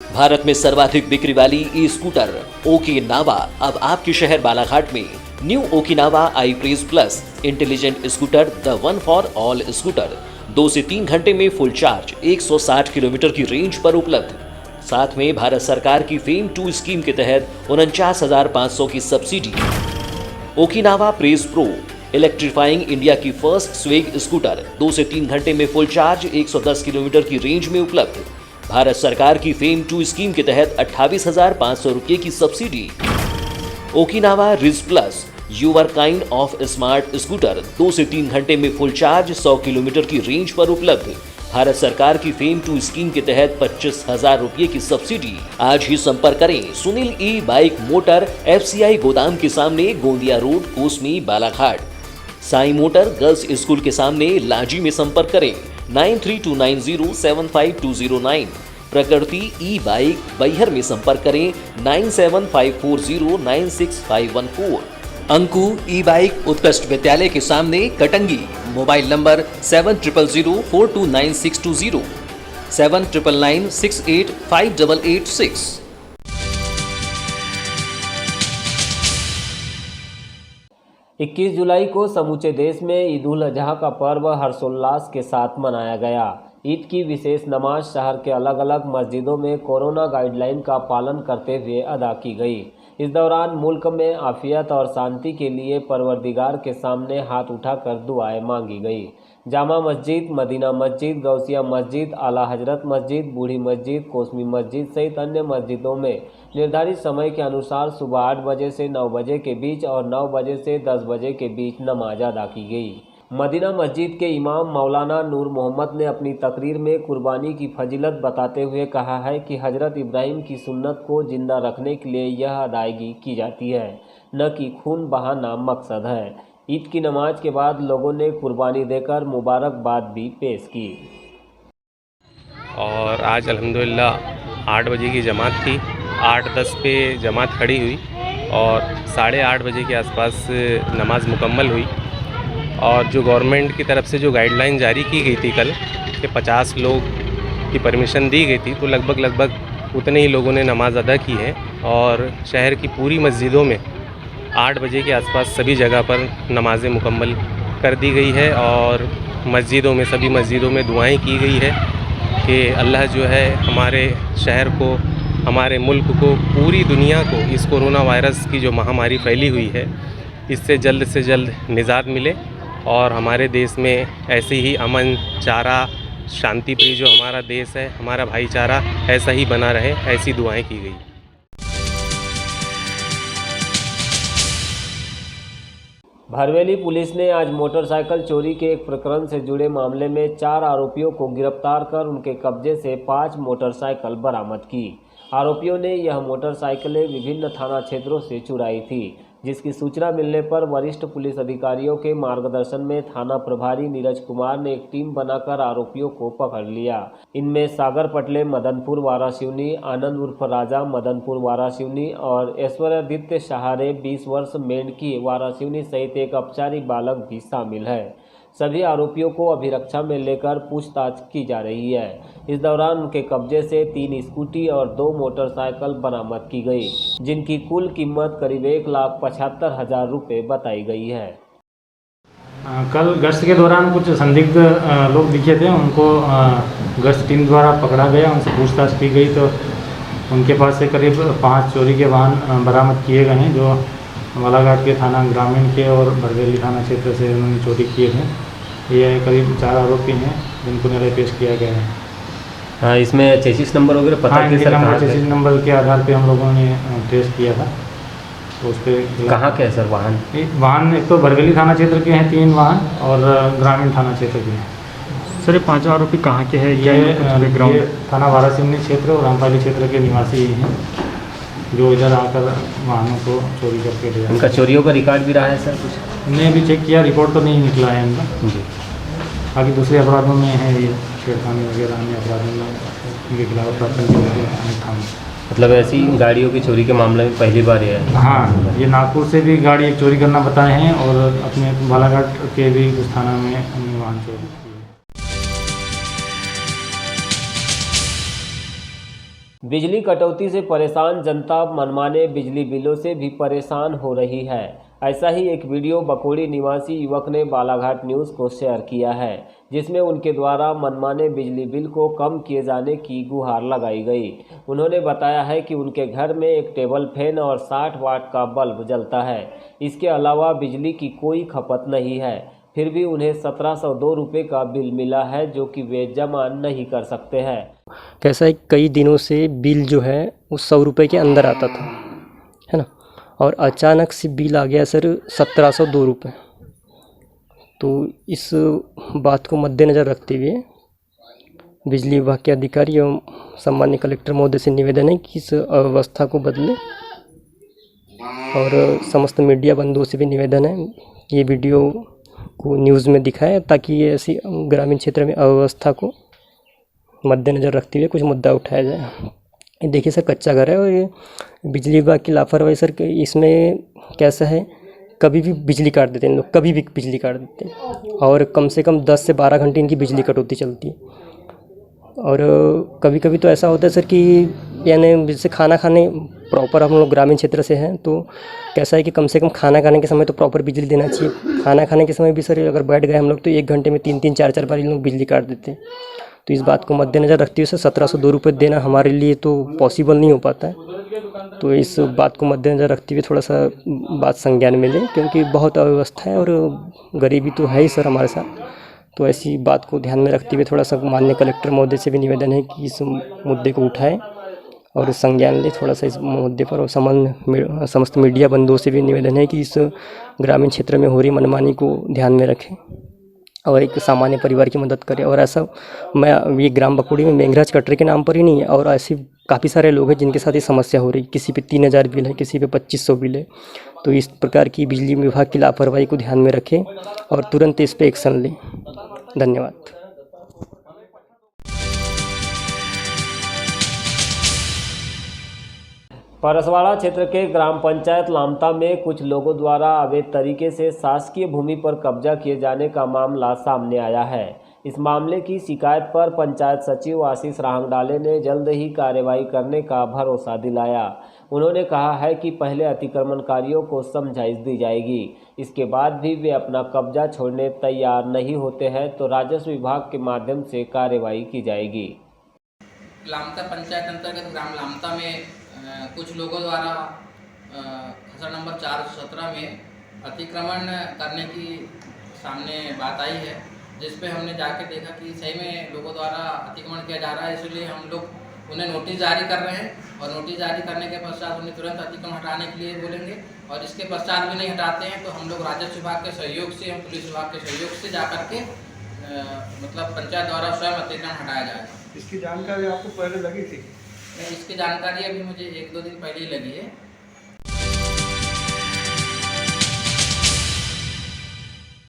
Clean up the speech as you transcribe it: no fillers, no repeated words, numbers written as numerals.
भारत में सर्वाधिक बिक्री वाली ई स्कूटर ओकिनावा अब आपके शहर बालाघाट में। New Okinawa I praise plus intelligent scooter, the one for all scooter 2 से 3 घंटे में फुल चार्ज 160 किलोमीटर की रेंज पर उपलब्ध। साथ में भारत सरकार की फेम 2 स्कीम के तहत 49,500 की subsidy. Okinawa praise pro electrifying India की फर्स्ट स्वेग स्कूटर 2 से 3 घंटे में फुल चार्ज 110 किलोमीटर की रेंज में उपलब्ध। भारत सरकार की फेम 2 स्कीम के तहत 28,500 रुपये की subsidy. Okinawa ridge plus your kind of smart scooter 2 से 3 घंटे में फुल चार्ज 100 किलोमीटर की रेंज पर उपलब्ध। भारत सरकार की फेम 2 स्कीम के तहत 25,000 रुपये की सब्सिडी। आज ही संपर्क करें सुनील ई बाइक मोटर FCI गोदाम के सामने, Gondia road, Kosmi, Balaghat. Sai motor girls school के सामने, लांजी में संपर्क करें 9329075209। प्रकृति ई बाइक बैहर में संपर्क करें 9754096514। अंकु ई बाइक उत्कृष्ट विद्यालय के सामने, कटंगी। Mobile number 7000429620 7999685886। 21 जुलाई को समूचे देश में ईद उल अजहा का पर्व हर्षोल्लास के साथ मनाया गया। ईद की विशेष नमाज शहर के अलग अलग मस्जिदों में कोरोना गाइडलाइन का पालन करते हुए अदा की गई। इस दौरान मुल्क में आफियत और शांति के लिए परवरदिगार के सामने हाथ उठाकर दुआएं मांगी गई। जामा मस्जिद, मदीना मस्जिद, गौसिया मस्जिद, आला हजरत मस्जिद, बूढ़ी मस्जिद, कोसमी मस्जिद सहित अन्य मस्जिदों में निर्धारित समय के अनुसार सुबह 8 बजे से 9 बजे के बीच और 9 बजे से 10 बजे के बीच नमाज अदा की गई। मदीना मस्जिद के इमाम मौलाना नूर मोहम्मद ने अपनी तकरीर में कुर्बानी की फजीलत बताते हुए कहा है कि हजरत इब्राहिम की सुन्नत को जिंदा रखने के लिए यह अदायगी की जाती है, न कि खून बहाना मकसद है। ईद की नमाज के बाद लोगों ने कुर्बानी देकर मुबारकबाद भी पेश की। और आज अल्हम्दुलिल्लाह 8 बजे की जमात थी। 8:10 पे जमात खड़ी हुई और 8:30 बजे के आसपास नमाज मुकम्मल हुई। और जो गवर्नमेंट की तरफ से जो गाइडलाइन जारी की गई थी कल कि 50 लोग की परमिशन दी गई थी, तो लगभग उतने ही लोगों ने नमाज अदा की है। और शहर की पूरी मस्जिदों में 8 बजे के आसपास सभी जगह पर नमाज़ें मुकम्मल कर दी गई है। और मस्जिदों में, सभी मस्जिदों में दुआएं की गई है कि अल्लाह जो है हमारे शहर को, हमारे मुल्क को, पूरी दुनिया को इस कोरोना वायरस की जो महामारी फैली हुई है इससे जल्द से जल्द निजात मिले और हमारे देश में ऐसे ही अमन, चारा, शांति प्रिय जो हमारा देश है, हमारा भाईचारा ऐसा ही बना रहे, ऐसी दुआएं की गई। भरवेली पुलिस ने आज मोटरसाइकिल चोरी के एक प्रकरण से जुड़े मामले में 4 आरोपियों को गिरफ्तार कर उनके कब्जे से 5 मोटरसाइकिल बरामद की। आरोपियों ने यह मोटरसाइकिलें विभिन्न थाना क्षेत्रों से चुराई थी, जिसकी सूचना मिलने पर वरिष्ठ पुलिस अधिकारियों के मार्गदर्शन में थाना प्रभारी नीरज कुमार ने एक टीम बनाकर आरोपियों को पकड़ लिया। इनमें सागर पटले मदनपुर वारासिवनी, आनंद उर्फ राजा मदनपुर वारासिवनी और ऐश्वर्यादित्य सहारे 20 वर्ष मेंढकी वारासिवनी सहित एक अपचारी बालक भी शामिल है। सभी आरोपियों को अभिरक्षा में लेकर पूछताछ की जा रही है। इस दौरान उनके कब्जे से 3 स्कूटी और 2 मोटरसाइकिल बरामद की गई, जिनकी कुल कीमत करीब 1,75,000 रुपये बताई गई है। कल गश्त के दौरान कुछ संदिग्ध लोग दिखे थे, उनको गश्त टीम द्वारा पकड़ा गया, उनसे पूछताछ की गई तो उनके पास से करीब 5 चोरी के वाहन बरामद किए गए हैं, जो बालाघाट के थाना ग्रामीण के और भरवेली थाना क्षेत्र से उन्होंने चोरी किए थे। ये करीब 4 आरोपी हैं जिनको न्यायालय पेश किया गया है। हाँ, इसमें चेसिस नंबर वगैरह पता है? चेसिस नंबर के आधार पे हम लोगों ने ट्रेस किया था, तो उस पर कहाँ के है सर वाहन? वाहन एक तो भरवेली थाना क्षेत्र के हैं 3 वाहन और ग्रामीण थाना क्षेत्र के हैं। सर ये 5 आरोपी कहाँ के हैं? ये थाना वारासिवनी क्षेत्र और रामपाली क्षेत्र के निवासी हैं, जो इधर आकर वाहनों को चोरी करके ले जाते हैं। उनका चोरियों का रिकॉर्ड भी रहा है सर कुछ? हमने भी चेक किया, रिपोर्ट तो नहीं निकला है इनका जी। बाकी दूसरे अपराधों में है ये छेड़खानी वगैरह, अन्य अपराधों में इनके खिलाफ प्राथमिकी। मतलब ऐसी गाड़ियों की चोरी के मामले में पहली बार ये है? हाँ, ये नागपुर से भी गाड़ी एक चोरी करना बताए हैं और अपने बालाघाट के भी कुछ थाना में वाहन चोरी की है। बिजली कटौती से परेशान जनता मनमाने बिजली बिलों से भी परेशान हो रही है। ऐसा ही एक वीडियो बकोड़ी निवासी युवक ने बालाघाट न्यूज़ को शेयर किया है, जिसमें उनके द्वारा मनमाने बिजली बिल को कम किए जाने की गुहार लगाई गई। उन्होंने बताया है कि उनके घर में एक टेबल फैन और 60 वाट का बल्ब जलता है। इसके अलावा बिजली की कोई खपत नहीं है, फिर भी उन्हें 1702 रुपये का बिल मिला है, जो कि वे जमा नहीं कर सकते हैं। कैसा है, कई दिनों से बिल जो है वो 100 रुपये के अंदर आता था, है ना, और अचानक से बिल आ गया सर 1702 रुपये। तो इस बात को मद्देनज़र रखते हुए बिजली विभाग के अधिकारी एवं सम्मान्य कलेक्टर महोदय से निवेदन है कि इस अव्यवस्था को बदलें, और समस्त मीडिया बंधुओं से भी निवेदन है ये वीडियो को न्यूज़ में दिखाएं, ताकि ये ऐसी ग्रामीण क्षेत्र में अव्यवस्था को मद्देनज़र रखते हुए कुछ मुद्दा उठाया जाए। देखिए सर, कच्चा घर है और ये बिजली विभाग की लापरवाही सर, इसमें कैसा है, कभी भी बिजली काट देते हैं लोग, कभी भी बिजली काट देते हैं, और कम से कम 10 से 12 घंटे इनकी बिजली कटौती चलती है। और कभी कभी तो ऐसा होता है सर कि यानी जैसे खाना खाने, प्रॉपर हम लोग ग्रामीण क्षेत्र से हैं, तो कैसा है कि कम से कम खाना खाने के समय तो प्रॉपर बिजली देना चाहिए। खाना खाने के समय भी सर अगर बैठ गए हम लोग तो 1 घंटे में 3-3, 4-4 बार इन लोग बिजली काट देते हैं। तो इस बात को मद्देनज़र रखते हुए सर 1702 रुपये देना हमारे लिए तो पॉसिबल नहीं हो पाता है। तो इस बात को मद्देनज़र रखते हुए थोड़ा सा बात संज्ञान में लें, क्योंकि बहुत अव्यवस्था है और गरीबी तो है ही सर हमारे साथ। तो ऐसी बात को ध्यान में रखते हुए थोड़ा सा माननीय कलेक्टर महोदय से भी निवेदन है कि इस मुद्दे को उठाएं और संज्ञान लें थोड़ा सा इस मुद्दे पर। और समस्त मीडिया बंधुओं से भी निवेदन है कि इस ग्रामीण क्षेत्र में हो रही मनमानी को ध्यान में रखें और एक सामान्य परिवार की मदद करें। और ऐसा मैं ये ग्राम बकोड़ी में मेघराज कटरे के नाम पर ही नहीं है, और ऐसे काफ़ी सारे लोग हैं जिनके साथ ये समस्या हो रही, किसी पे 3000 बिल है, किसी पे 2500 बिल है। तो इस प्रकार की बिजली विभाग की लापरवाही को ध्यान में रखें और तुरंत इस पर एक्शन लें। धन्यवाद। परसवाड़ा क्षेत्र के ग्राम पंचायत लामता में कुछ लोगों द्वारा अवैध तरीके से शासकीय भूमि पर कब्जा किए जाने का मामला सामने आया है। इस मामले की शिकायत पर पंचायत सचिव आशीष राहंगडाले ने जल्द ही कार्रवाई करने का भरोसा दिलाया। उन्होंने कहा है कि पहले अतिक्रमणकारियों को समझाइश दी जाएगी, इसके बाद भी वे अपना कब्जा छोड़ने तैयार नहीं होते हैं तो राजस्व विभाग के माध्यम से कार्रवाई की जाएगी। लामता पंचायत अंतर्गत ग्राम लामता में कुछ लोगों द्वारा खसरा नंबर 417 में अतिक्रमण करने की सामने बात आई है, जिस पे हमने जाके देखा कि सही में लोगों द्वारा अतिक्रमण किया जा रहा है। इसलिए हम लोग उन्हें नोटिस जारी कर रहे हैं और नोटिस जारी करने के पश्चात उन्हें तुरंत अतिक्रमण हटाने के लिए बोलेंगे, और इसके पश्चात भी नहीं हटाते हैं तो हम लोग राजस्व विभाग के सहयोग से, हम पुलिस विभाग के सहयोग से जाकर के मतलब पंचायत द्वारा स्वयं अतिक्रमण हटाया जाएगा। इसकी जानकारी आपको पहले लगी थी? इसकी जानकारी अभी मुझे 1-2 दिन पहले ही लगी है।